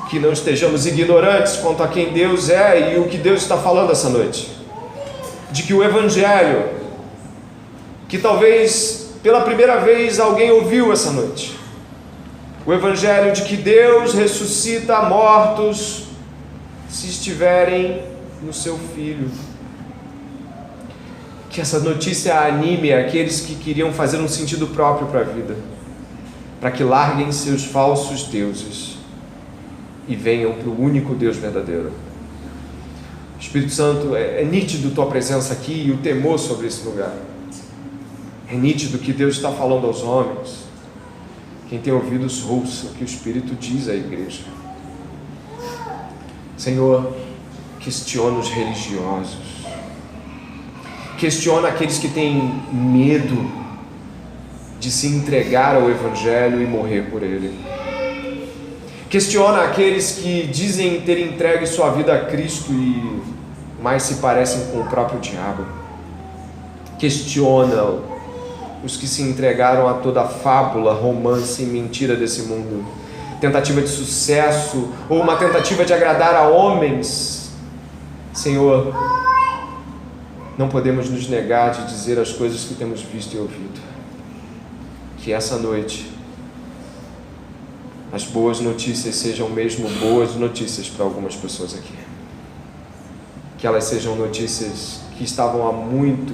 que não estejamos ignorantes quanto a quem Deus é e o que Deus está falando essa noite, de que o Evangelho, que talvez pela primeira vez alguém ouviu essa noite, o Evangelho de que Deus ressuscita mortos se estiverem no seu Filho, que essa notícia anime aqueles que queriam fazer um sentido próprio para a vida, para que larguem seus falsos deuses e venham para o único Deus verdadeiro. Espírito Santo, é nítido tua presença aqui e o temor sobre esse lugar. É nítido que Deus está falando aos homens. Quem tem ouvidos, ouça o que o Espírito diz à igreja. Senhor, questiona os religiosos, questiona aqueles que têm medo de se entregar ao Evangelho e morrer por ele. Questiona aqueles que dizem ter entregue sua vida a Cristo e mais se parecem com o próprio diabo. Questiona os que se entregaram a toda fábula, romance e mentira desse mundo, tentativa de sucesso ou uma tentativa de agradar a homens. Senhor, não podemos nos negar de dizer as coisas que temos visto e ouvido. Que essa noite as boas notícias sejam mesmo boas notícias para algumas pessoas aqui. Que elas sejam notícias que estavam há muito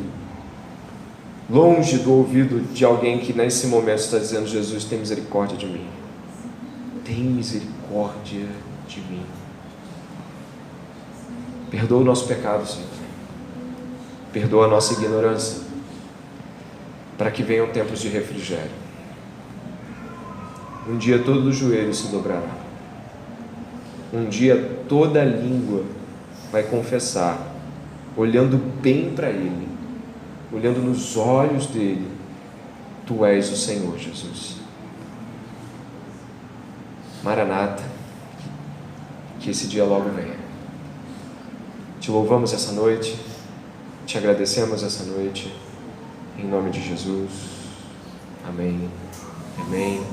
longe do ouvido de alguém que nesse momento está dizendo: Jesus, tem misericórdia de mim. Tem misericórdia de mim. Perdoa o nosso pecado, Senhor. Perdoa a nossa ignorância, para que venham tempos de refrigério. Um dia todo o joelho se dobrará. Um dia toda a língua vai confessar, olhando bem para Ele, olhando nos olhos dele: Tu és o Senhor Jesus. Maranata, que esse dia logo venha. Te louvamos essa noite, te agradecemos essa noite, em nome de Jesus. Amém. Amém.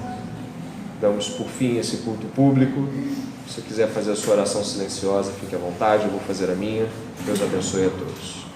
Damos por fim esse culto público. Se você quiser fazer a sua oração silenciosa, fique à vontade, eu vou fazer a minha. Deus abençoe a todos.